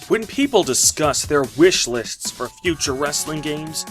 When people discuss their wish lists for future wrestling games,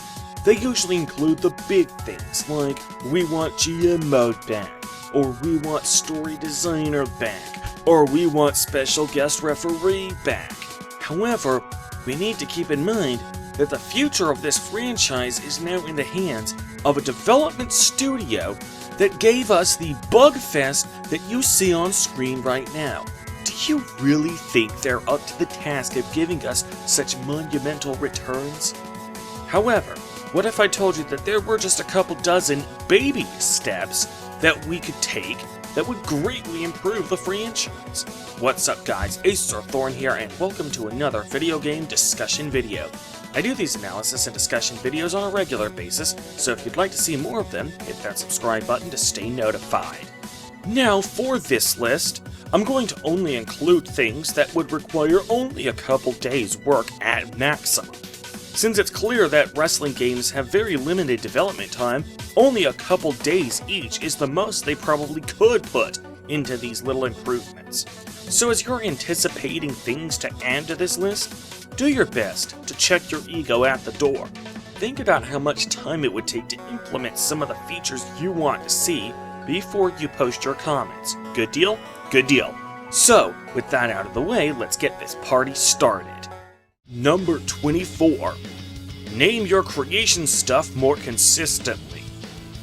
they usually include the big things like, we want GM mode back, or we want story designer back, or we want special guest referee back. However, we need to keep in mind that the future of this franchise is now in the hands of a development studio that gave us the bug fest that you see on screen right now. Do you really think they're up to the task of giving us such monumental returns? However, what if I told you that there were just a couple dozen baby steps that we could take that would greatly improve the franchise? What's up guys, Acer Thorn here, and welcome to another video game discussion video. I do these analysis and discussion videos on a regular basis, so if you'd like to see more of them, hit that subscribe button to stay notified. Now for this list, I'm going to only include things that would require only a couple days work at maximum. Since it's clear that wrestling games have very limited development time, only a couple days each is the most they probably could put into these little improvements. So as you're anticipating things to add to this list, do your best to check your ego at the door. Think about how much time it would take to implement some of the features you want to see before you post your comments. Good deal? Good deal. So, with that out of the way, let's get this party started. Number 24. Name your creation stuff more consistently.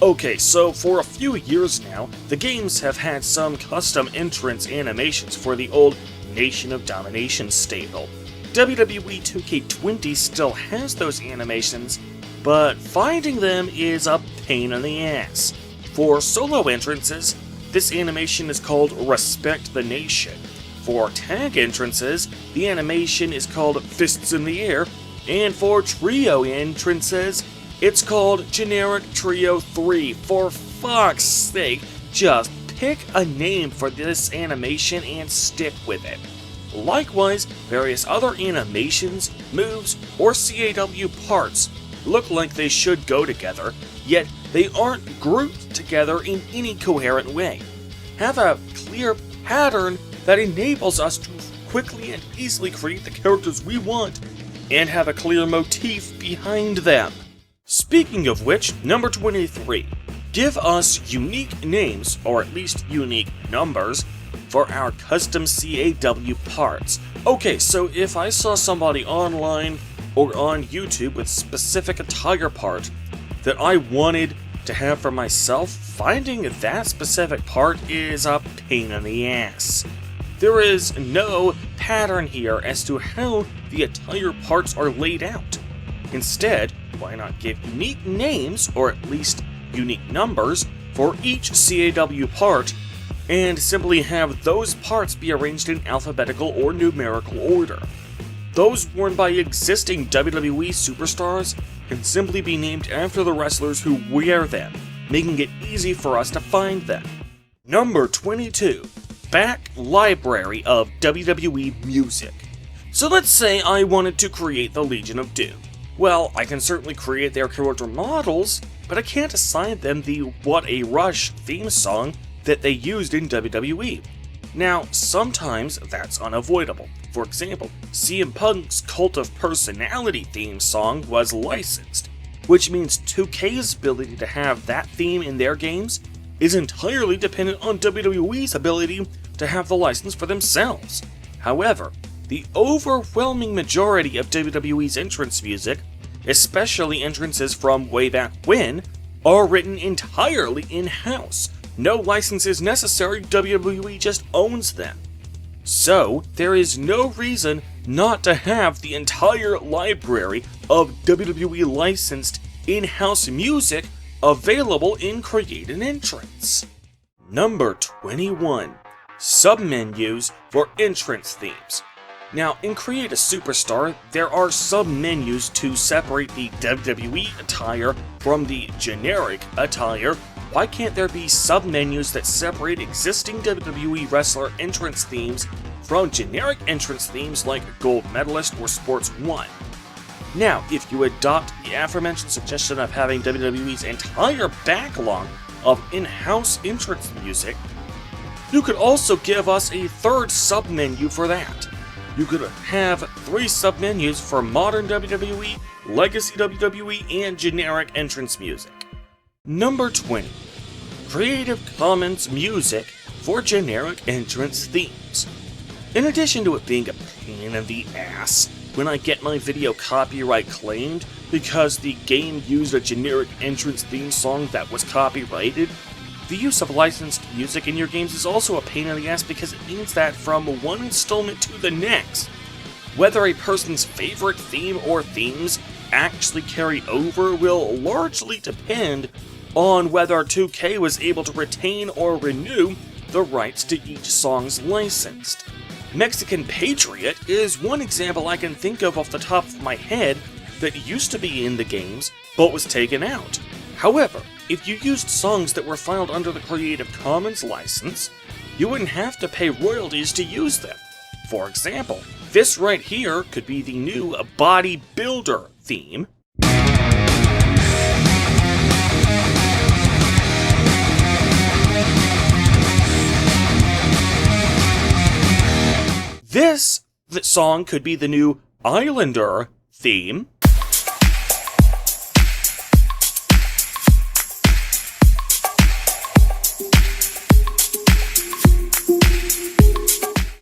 Okay, so for a few years now, the games have had some custom entrance animations for the old Nation of Domination stable. WWE2K still has those animations, but finding them is a pain in the ass. For solo entrances, this animation is called Respect the Nation. For tag entrances, the animation is called Fists in the Air, and for trio entrances, it's called Generic Trio 3. For fuck's sake, just pick a name for this animation and stick with it. Likewise, various other animations, moves, or CAW parts look like they should go together, yet they aren't grouped together in any coherent way. Have a clear pattern that enables us to quickly and easily create the characters we want, and have a clear motif behind them. Speaking of which, number 23. Give us unique names, or at least unique numbers, for our custom CAW parts. Okay, so if I saw somebody online or on YouTube with specific attire part that I wanted to have for myself, finding that specific part is a pain in the ass. There is no pattern here as to how the attire parts are laid out. Instead, why not give unique names, or at least unique numbers, for each CAW part, and simply have those parts be arranged in alphabetical or numerical order. Those worn by existing WWE superstars can simply be named after the wrestlers who wear them, making it easy for us to find them. Number 22. Back library of WWE music. So let's say I wanted to create the Legion of Doom. Well, I can certainly create their character models, but I can't assign them the What a Rush theme song that they used in WWE. Now, sometimes that's unavoidable. For example, CM Punk's Cult of Personality theme song was licensed, which means 2K's ability to have that theme in their games is entirely dependent on WWE's ability to have the license for themselves. However, the overwhelming majority of WWE's entrance music, especially entrances from way back when, are written entirely in-house. No license is necessary, WWE just owns them. So, there is no reason not to have the entire library of WWE licensed in-house music available in Create an Entrance. Number 21. Submenus for entrance themes. Now, in Create a Superstar, there are submenus to separate the WWE attire from the generic attire. Why can't there be submenus that separate existing WWE wrestler entrance themes from generic entrance themes like Gold Medalist or Sports 1? Now, if you adopt the aforementioned suggestion of having WWE's entire backlog of in-house entrance music, you could also give us a third submenu for that. you could have 3 submenus for modern WWE, legacy WWE, and generic entrance music. Number 20. Creative Commons music for generic entrance themes. In addition to it being a pain in the ass when I get my video copyright claimed because the game used a generic entrance theme song that was copyrighted, the use of licensed music in your games is also a pain in the ass because it means that from one installment to the next, whether a person's favorite theme or themes actually carry over will largely depend on whether 2K was able to retain or renew the rights to each song's licensed. Mexican Patriot is one example I can think of off the top of my head that used to be in the games, but was taken out. However, if you used songs that were filed under the Creative Commons license, you wouldn't have to pay royalties to use them. For example, this right here could be the new Bodybuilder theme. This song could be the new Islander theme.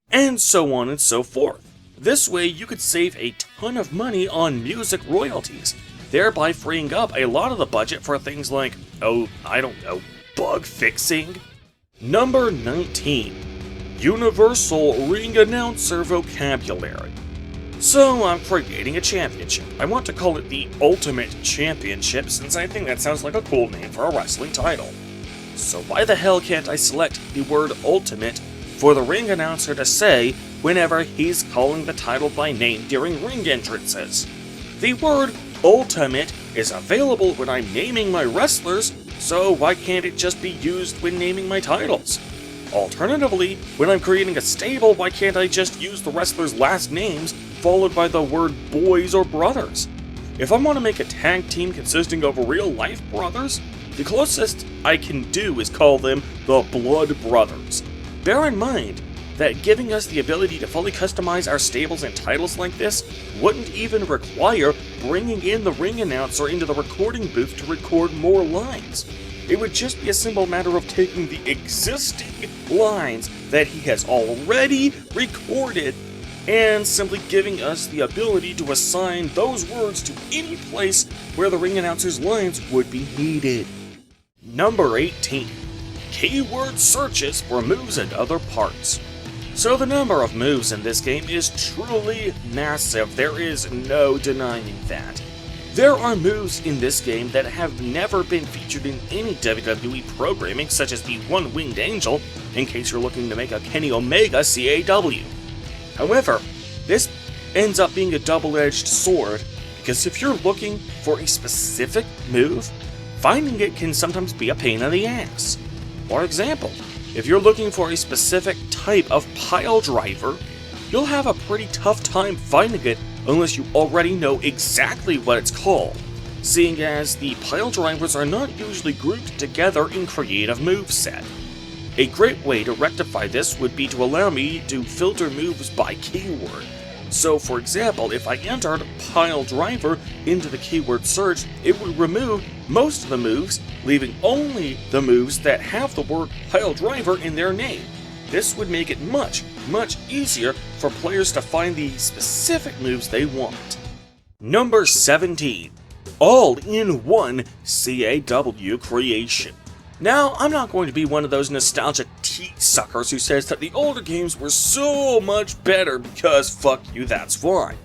And so on and so forth. This way you could save a ton of money on music royalties, thereby freeing up a lot of the budget for things like, bug fixing. Number 19. Universal Ring Announcer Vocabulary. So I'm creating a championship. I want to call it the Ultimate Championship since I think that sounds like a cool name for a wrestling title. So why the hell can't I select the word Ultimate for the ring announcer to say whenever he's calling the title by name during ring entrances? The word Ultimate is available when I'm naming my wrestlers, so why can't it just be used when naming my titles? Alternatively, when I'm creating a stable, why can't I just use the wrestlers' last names followed by the word boys or brothers? If I want to make a tag team consisting of real-life brothers, the closest I can do is call them the Blood Brothers. Bear in mind that giving us the ability to fully customize our stables and titles like this wouldn't even require bringing in the ring announcer into the recording booth to record more lines. It would just be a simple matter of taking the existing lines that he has already recorded and simply giving us the ability to assign those words to any place where the ring announcer's lines would be needed. Number 18. Keyword searches for moves and other parts. So the number of moves in this game is truly massive, there is no denying that. There are moves in this game that have never been featured in any WWE programming, such as the One-Winged Angel, in case you're looking to make a Kenny Omega CAW. However, this ends up being a double-edged sword, because if you're looking for a specific move, finding it can sometimes be a pain in the ass. For example, if you're looking for a specific type of pile driver, you'll have a pretty tough time finding it unless you already know exactly what it's called, seeing as the pile drivers are not usually grouped together in creative moveset. A great way to rectify this would be to allow me to filter moves by keyword. So for example, if I entered pile driver into the keyword search, it would remove most of the moves, leaving only the moves that have the word pile driver in their name. This would make it much easier for players to find the specific moves they want. Number 17. All-in-one CAW Creation. Now, I'm not going to be one of those nostalgic teat suckers who says that the older games were so much better because fuck you, that's fine.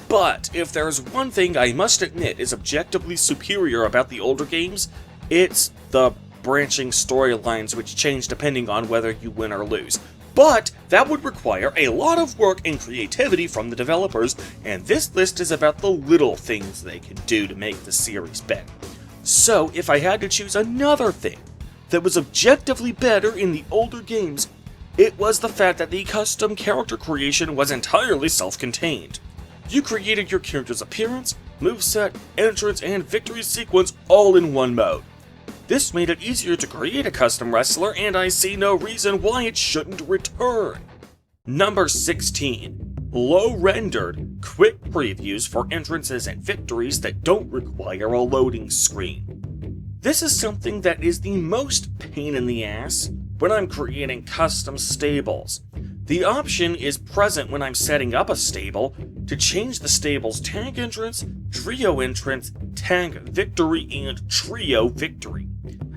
But if there's one thing I must admit is objectively superior about the older games, it's the branching storylines which change depending on whether you win or lose. But that would require a lot of work and creativity from the developers, and this list is about the little things they can do to make the series better. So if I had to choose another thing that was objectively better in the older games, it was the fact that the custom character creation was entirely self-contained. You created your character's appearance, moveset, entrance, and victory sequence all in one mode. This made it easier to create a custom wrestler, and I see no reason why it shouldn't return. Number 16. low-rendered, quick previews for entrances and victories that don't require a loading screen. This is something that is the most pain in the ass when I'm creating custom stables. The option is present when I'm setting up a stable to change the stable's tag entrance, trio entrance, tag victory, and trio victory.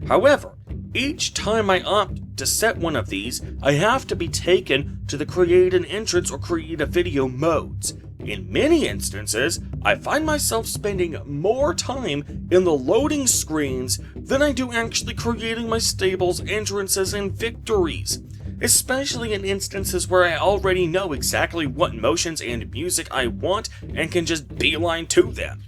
However, each time I opt to set one of these, I have to be taken to the create an entrance or create a video modes. In many instances, I find myself spending more time in the loading screens than I do actually creating my stable's entrances and victories, especially in instances where I already know exactly what motions and music I want and can just beeline to them.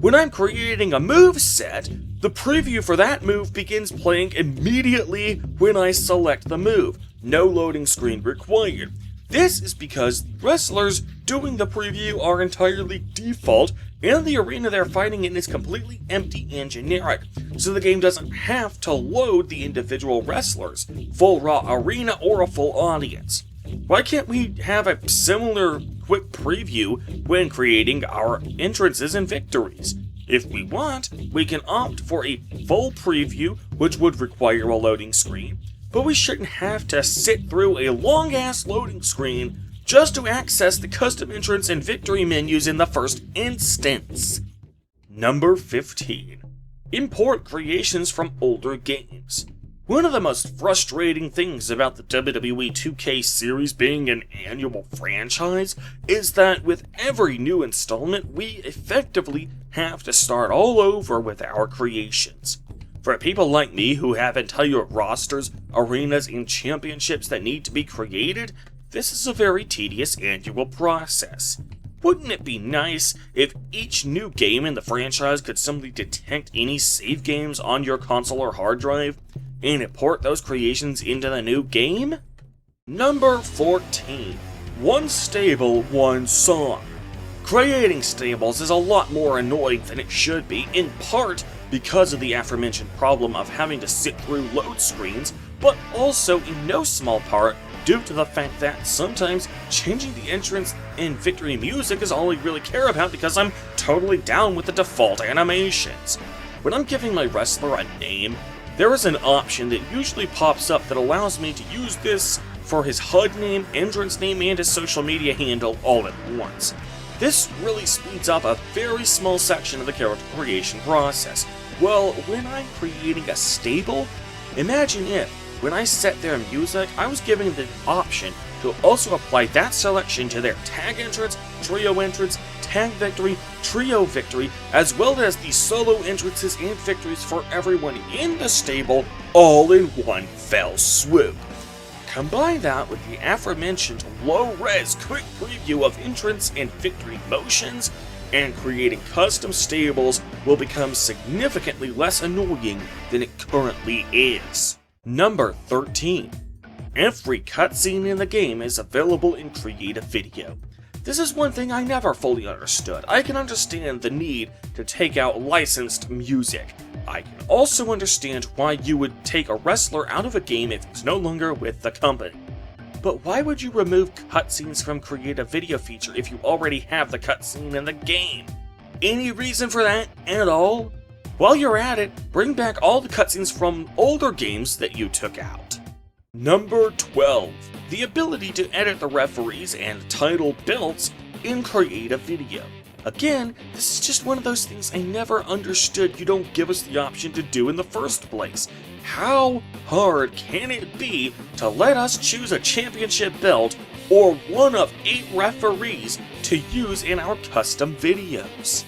When I'm creating a move set, the preview for that move begins playing immediately when I select the move, no loading screen required. This is because wrestlers doing the preview are entirely default, and the arena they're fighting in is completely empty and generic, so the game doesn't have to load the individual wrestlers, full raw arena, or a full audience. Why can't we have a similar quick preview when creating our entrances and victories? If we want, we can opt for a full preview, which would require a loading screen, but we shouldn't have to sit through a long-ass loading screen just to access the custom entrance and victory menus in the first instance. Number 15. Import creations from older games. One of the most frustrating things about the WWE2K series being an annual franchise is that with every new installment, we effectively have to start all over with our creations. For people like me who have entire rosters, arenas, and championships that need to be created, this is a very tedious annual process. Wouldn't it be nice if each new game in the franchise could simply detect any save games on your console or hard drive and import those creations into the new game? Number 14. One stable, one song. Creating stables is a lot more annoying than it should be, in part because of the aforementioned problem of having to sit through load screens, but also in no small part due to the fact that sometimes changing the entrance and victory music is all I really care about because I'm totally down with the default animations. When I'm giving my wrestler a name, there is an option that usually pops up that allows me to use this for his HUD name, entrance name, and his social media handle all at once. This really speeds up a very small section of the character creation process. Well, when I'm creating a stable, imagine if, when I set their music, I was giving the option to also apply that selection to their tag entrance, trio entrance, tag victory, trio victory, as well as the solo entrances and victories for everyone in the stable, all in one fell swoop. Combine that with the aforementioned low-res quick preview of entrance and victory motions, and creating custom stables will become significantly less annoying than it currently is. Number 13. Every cutscene in the game is available in Create a Video. This is one thing I never fully understood. I can understand the need to take out licensed music. I can also understand why you would take a wrestler out of a game if he's no longer with the company. But why would you remove cutscenes from Create a Video feature if you already have the cutscene in the game? Any reason for that at all? While you're at it, bring back all the cutscenes from older games that you took out. Number 12. The ability to edit the referees and title belts in Create a Video. Again, this is just one of those things I never understood you don't give us the option to do in the first place. How hard can it be to let us choose a championship belt or one of 8 referees to use in our custom videos?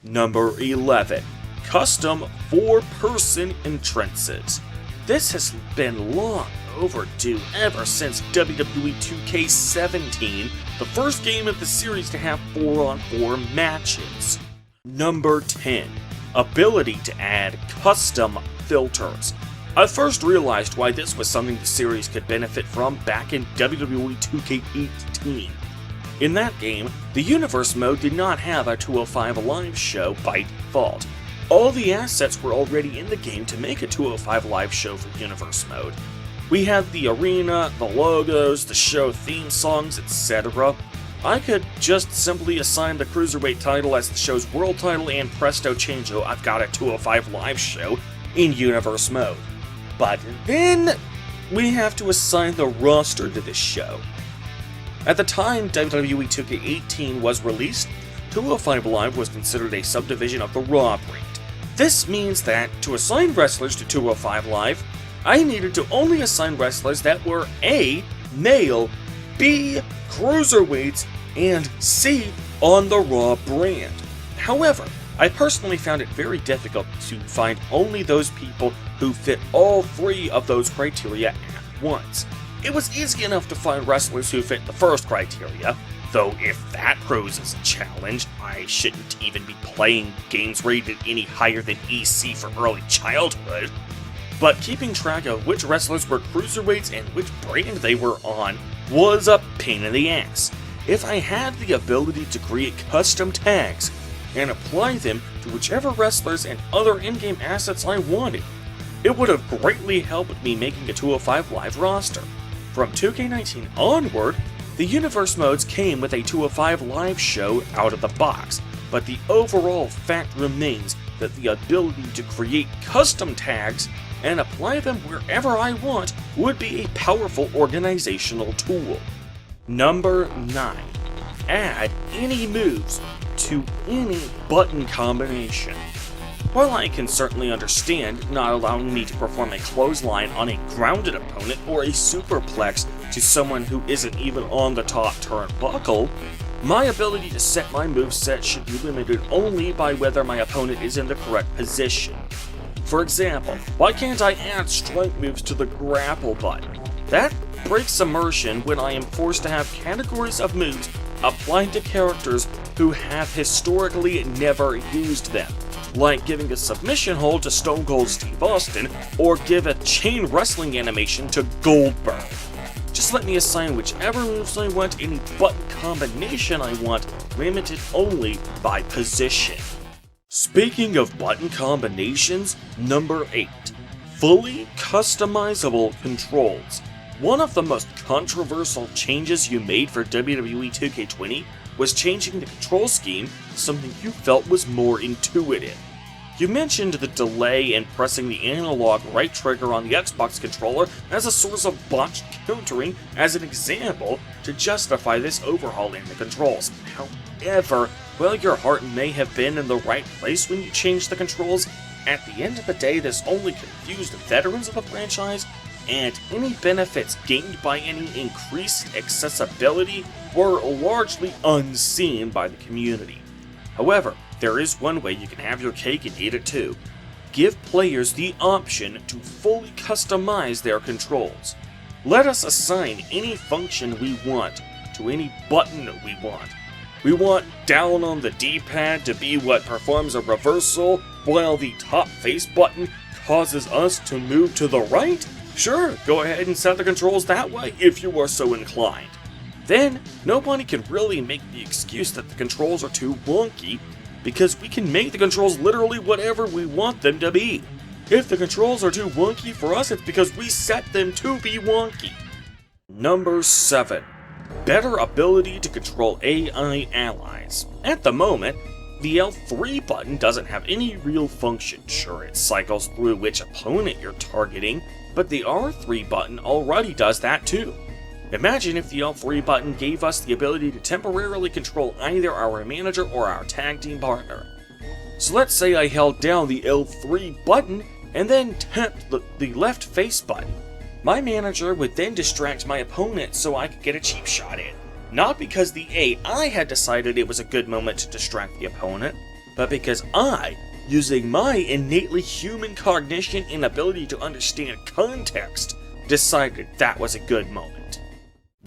Number 11. Custom 4-person entrances. This has been long overdue ever since WWE 2K17, the first game of the series to have 4-on-4 matches. Number 10. Ability to add custom filters. I first realized why this was something the series could benefit from back in WWE 2K18. In that game, the Universe mode did not have a 205 Live show by default. All the assets were already in the game to make a 205 Live show for Universe mode. We had the arena, the logos, the show theme songs, etc. I could just simply assign the Cruiserweight title as the show's world title, and presto changeo, I've got a 205 Live show in Universe mode. But then we have to assign the roster to this show. At the time WWE2K18 was released, 205 Live was considered a subdivision of the Raw brand. This means that, to assign wrestlers to 205 Live, I needed to only assign wrestlers that were A. male, B. cruiserweights, and C. on the Raw brand. However, I personally found it very difficult to find only those people who fit all three of those criteria at once. It was easy enough to find wrestlers who fit the first criteria, though if that poses a challenge, I shouldn't even be playing games rated any higher than EC for early childhood. But keeping track of which wrestlers were cruiserweights and which brand they were on was a pain in the ass. If I had the ability to create custom tags and apply them to whichever wrestlers and other in-game assets I wanted, it would have greatly helped me making a 205 Live roster. From 2K19 onward, the Universe modes came with a 205 Live show out of the box, but the overall fact remains that the ability to create custom tags and apply them wherever I want would be a powerful organizational tool. Number 9. Add any moves to any button combination. While I can certainly understand not allowing me to perform a clothesline on a grounded opponent or a superplex to someone who isn't even on the top turnbuckle, my ability to set my moveset should be limited only by whether my opponent is in the correct position. For example, why can't I add strike moves to the grapple button? That breaks immersion when I am forced to have categories of moves applied to characters who have historically never used them, like giving a submission hold to Stone Cold Steve Austin, or give a chain wrestling animation to Goldberg. Just let me assign whichever moves I want, any button combination I want, limited only by position. Speaking of button combinations, number 8. Fully customizable controls. One of the most controversial changes you made for WWE 2K20 was changing the control scheme to something you felt was more intuitive. You mentioned the delay in pressing the analog right trigger on the Xbox controller as a source of botched countering as an example to justify this overhaul in the controls. However, while your heart may have been in the right place when you changed the controls, at the end of the day this only confused veterans of the franchise, and any benefits gained by any increased accessibility were largely unseen by the community. However, there is one way you can have your cake and eat it too. Give players the option to fully customize their controls. Let us assign any function we want to any button we want. We want down on the D-pad to be what performs a reversal, while the top face button causes us to move to the right? Sure, go ahead and set the controls that way if you are so inclined. Then, nobody can really make the excuse that the controls are too wonky, because we can make the controls literally whatever we want them to be. If the controls are too wonky for us, it's because we set them to be wonky. Number 7. Better ability to control AI allies. At the moment, the L3 button doesn't have any real function. Sure, it cycles through which opponent you're targeting, but the R3 button already does that too. Imagine if the L3 button gave us the ability to temporarily control either our manager or our tag team partner. So let's say I held down the L3 button and then tapped the left face button. My manager would then distract my opponent so I could get a cheap shot in. Not because the AI had decided it was a good moment to distract the opponent, but because I, using my innately human cognition and ability to understand context, decided that was a good moment.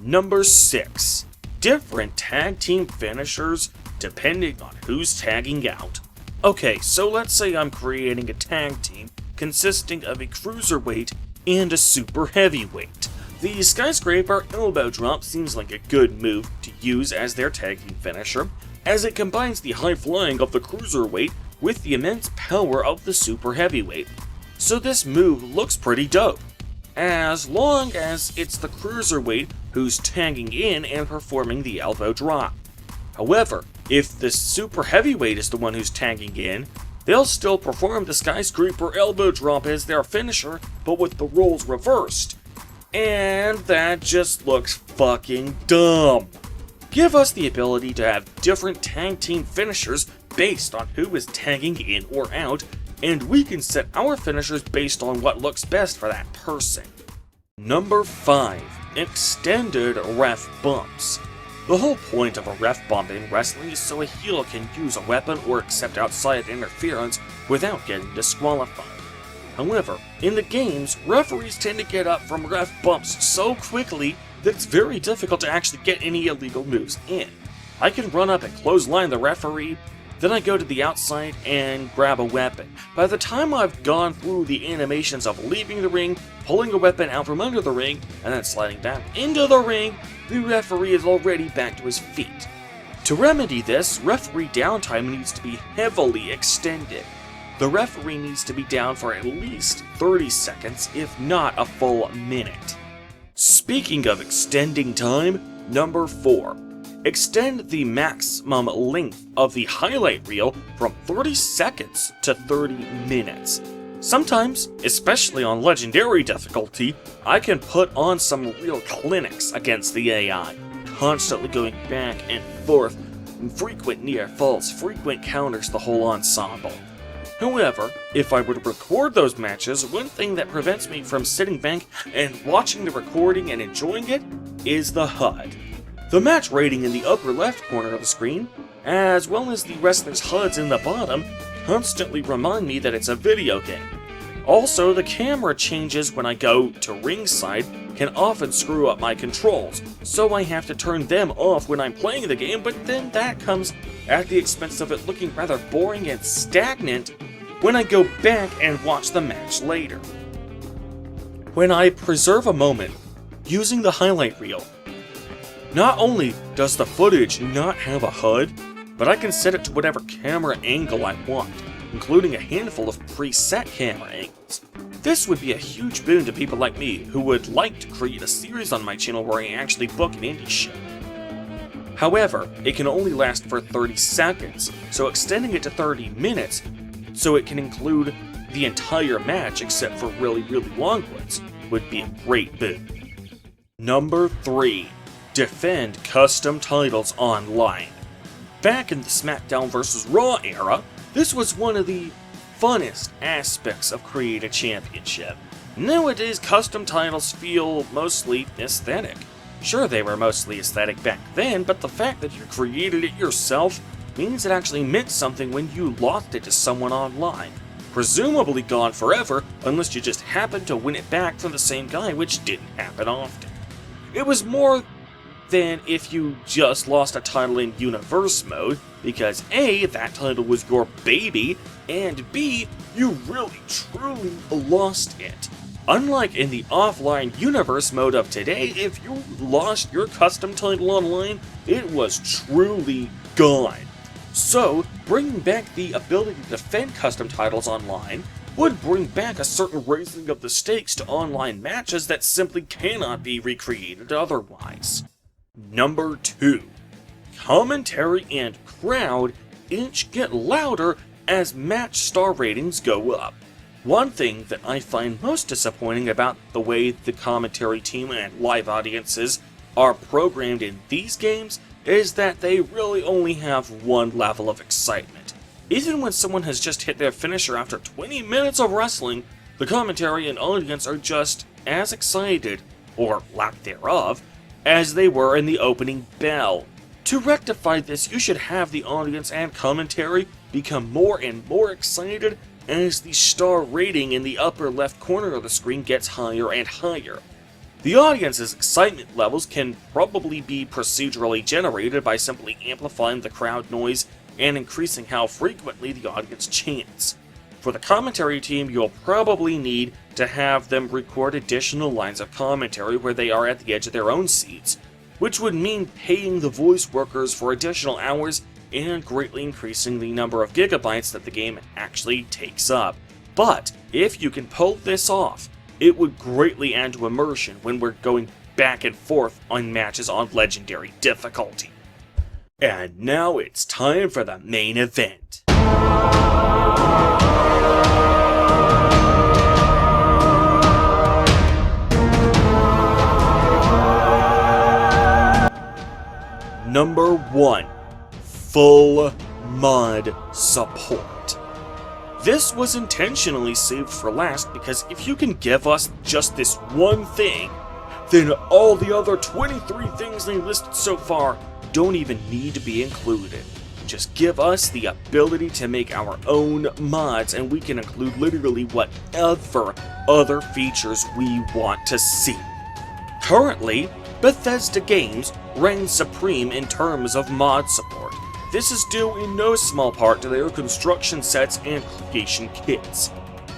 Number 6. Different tag team finishers depending on who's tagging out. Okay, so let's say I'm creating a tag team consisting of a cruiserweight and a super heavyweight. The skyscraper elbow drop seems like a good move to use as their tag team finisher, as it combines the high flying of the cruiserweight with the immense power of the super heavyweight. So this move looks pretty dope. as long as it's the cruiserweight who's tagging in and performing the elbow drop. However, if the super heavyweight is the one who's tagging in, they'll still perform the skyscraper elbow drop as their finisher, but with the roles reversed. And that just looks fucking dumb. Give us the ability to have different tag team finishers based on who is tagging in or out, and we can set our finishers based on what looks best for that person. Number 5. Extended ref bumps. The whole point of a ref bump in wrestling is so a heel can use a weapon or accept outside interference without getting disqualified. However, in the games, referees tend to get up from ref bumps so quickly that it's very difficult to actually get any illegal moves in. I can run up and clothesline the referee, then I go to the outside and grab a weapon. By the time I've gone through the animations of leaving the ring, pulling a weapon out from under the ring, and then sliding back into the ring, the referee is already back to his feet. To remedy this, referee downtime needs to be heavily extended. The referee needs to be down for at least 30 seconds, if not a full minute. Speaking of extending time, number 4. Extend the maximum length of the highlight reel from 30 seconds to 30 minutes. Sometimes, especially on legendary difficulty, I can put on some real clinics against the AI, constantly going back and forth, frequent near falls, frequent counters, the whole ensemble. However, if I were to record those matches, one thing that prevents me from sitting back and watching the recording and enjoying it is the HUD. The match rating in the upper left corner of the screen, as well as the wrestlers' HUDs in the bottom, constantly remind me that it's a video game. Also, the camera changes when I go to ringside can often screw up my controls, so I have to turn them off when I'm playing the game, but then that comes at the expense of it looking rather boring and stagnant when I go back and watch the match later. When I preserve a moment using the highlight reel, not only does the footage not have a HUD, but I can set it to whatever camera angle I want, including a handful of preset camera angles. This would be a huge boon to people like me who would like to create a series on my channel where I actually book an indie show. However, it can only last for 30 seconds, so extending it to 30 minutes so it can include the entire match except for really long ones would be a great boon. Number 3. Defend custom titles online. Back in the SmackDown vs. Raw era, this was one of the funnest aspects of Create a Championship. Nowadays, custom titles feel mostly aesthetic. Sure, they were mostly aesthetic back then, but the fact that you created it yourself means it actually meant something when you lost it to someone online. Presumably gone forever, unless you just happened to win it back from the same guy, which didn't happen often. It was more than if you just lost a title in Universe mode, because A, that title was your baby, and B, you really truly lost it. Unlike in the offline Universe mode of today, if you lost your custom title online, it was truly gone. So, bringing back the ability to defend custom titles online would bring back a certain raising of the stakes to online matches that simply cannot be recreated otherwise. Number 2. Commentary and crowd each get louder as match star ratings go up. One thing that I find most disappointing about the way the commentary team and live audiences are programmed in these games is that they really only have one level of excitement. Even when someone has just hit their finisher after 20 minutes of wrestling, the commentary and audience are just as excited, or lack thereof, as they were in the opening bell. To rectify this, you should have the audience and commentary become more and more excited as the star rating in the upper left corner of the screen gets higher and higher. The audience's excitement levels can probably be procedurally generated by simply amplifying the crowd noise and increasing how frequently the audience chants. For the commentary team, you'll probably need to have them record additional lines of commentary where they are at the edge of their own seats, which would mean paying the voice workers for additional hours and greatly increasing the number of gigabytes that the game actually takes up. But if you can pull this off, It would greatly add to immersion when we're going back and forth on matches on Legendary difficulty. And now it's time for the main event. Number 1. Full mod support. This was intentionally saved for last because if you can give us just this one thing, then all the other 23 things they listed so far don't even need to be included. Just give us the ability to make our own mods and we can include literally whatever other features we want to see. Currently, Bethesda Games reigns supreme in terms of mod support. This is due in no small part to their construction sets and creation kits.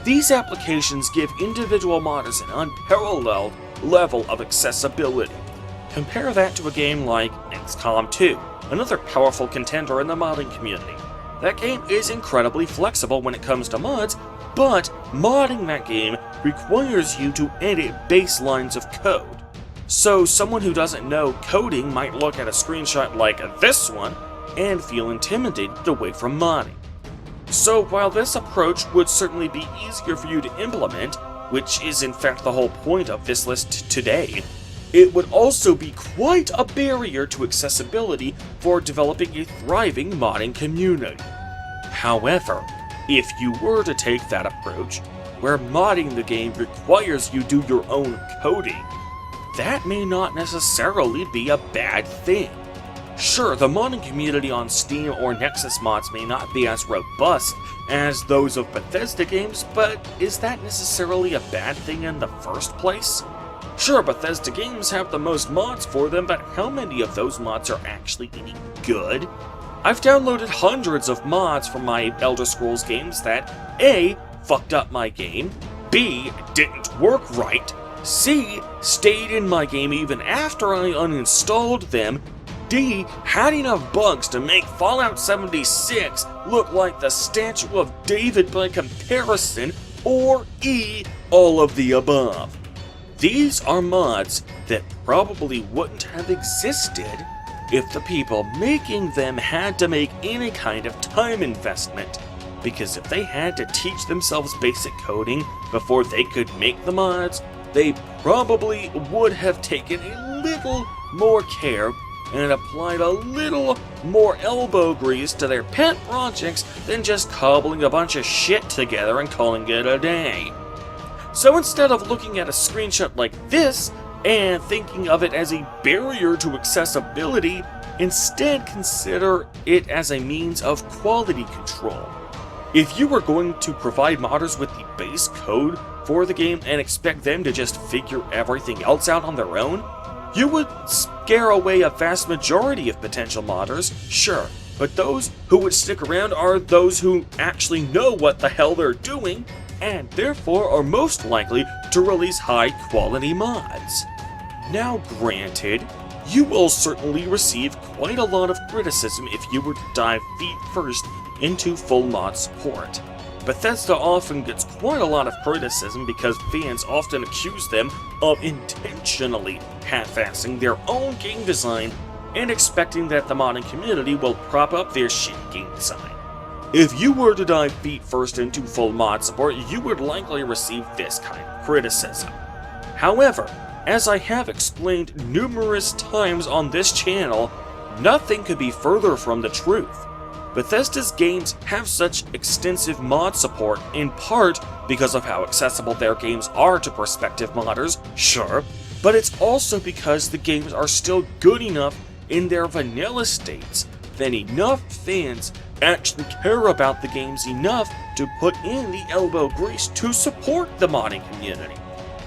These applications give individual modders an unparalleled level of accessibility. Compare that to a game like XCOM 2, another powerful contender in the modding community. That game is incredibly flexible when it comes to mods, but modding that game requires you to edit baselines of code. So someone who doesn't know coding might look at a screenshot like this one and feel intimidated away from modding. So while this approach would certainly be easier for you to implement, which is in fact the whole point of this list today, it would also be quite a barrier to accessibility for developing a thriving modding community. However, if you were to take that approach, where modding the game requires you do your own coding, that may not necessarily be a bad thing. Sure, the modding community on Steam or Nexus mods may not be as robust as those of Bethesda games, but is that necessarily a bad thing in the first place? Sure, Bethesda games have the most mods for them, but how many of those mods are actually any good? I've downloaded hundreds of mods from my Elder Scrolls games that A. fucked up my game, B. didn't work right, C. stayed in my game even after I uninstalled them, D. had enough bugs to make Fallout 76 look like the Statue of David by comparison, or E. all of the above. These are mods that probably wouldn't have existed if the people making them had to make any kind of time investment, because if they had to teach themselves basic coding before they could make the mods, they probably would have taken a little more care and applied a little more elbow grease to their pet projects than just cobbling a bunch of shit together and calling it a day. So instead of looking at a screenshot like this and thinking of it as a barrier to accessibility, instead consider it as a means of quality control. If you were going to provide modders with the base code for the game and expect them to just figure everything else out on their own, you would scare away a vast majority of potential modders, sure, but those who would stick around are those who actually know what the hell they're doing, and therefore are most likely to release high-quality mods. Now granted, you will certainly receive quite a lot of criticism if you were to dive feet first into full mod support. Bethesda often gets quite a lot of criticism because fans often accuse them of intentionally half-assing their own game design and expecting that the modding community will prop up their shitty game design. If you were to dive feet first into full mod support, you would likely receive this kind of criticism. However, as I have explained numerous times on this channel, nothing could be further from the truth. Bethesda's games have such extensive mod support in part because of how accessible their games are to prospective modders, sure, but it's also because the games are still good enough in their vanilla states that enough fans actually care about the games enough to put in the elbow grease to support the modding community.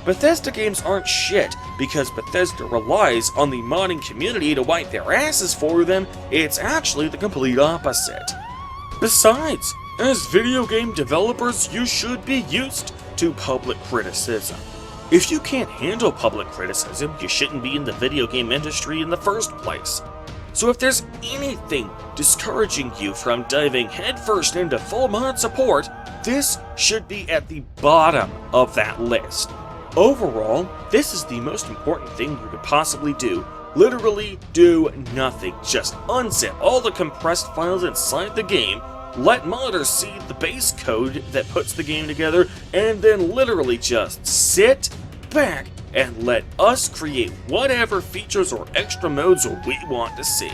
Bethesda games aren't shit because Bethesda relies on the modding community to wipe their asses for them. It's actually the complete opposite. Besides, as video game developers, you should be used to public criticism. If you can't handle public criticism, you shouldn't be in the video game industry in the first place. So if there's anything discouraging you from diving headfirst into full mod support, this should be at the bottom of that list. Overall, this is the most important thing you could possibly do. Literally do nothing. Just unzip all the compressed files inside the game, let modders see the base code that puts the game together, and then literally just sit back and let us create whatever features or extra modes we want to see.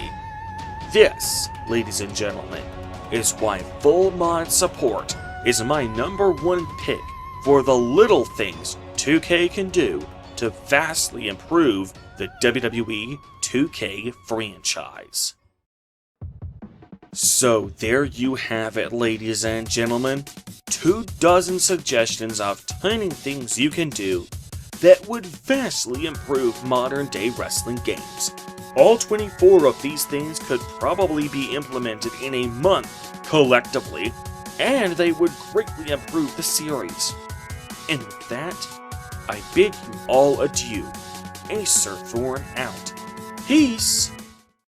This, ladies and gentlemen, is why full mod support is my #1 pick for the little things 2K can do to vastly improve the WWE 2K franchise. So there you have it, ladies and gentlemen. 24 suggestions of tiny things you can do that would vastly improve modern day wrestling games. All 24 of these things could probably be implemented in a month collectively, and they would greatly improve the series. And with that, I bid you all adieu. Acer Thorn out. Peace!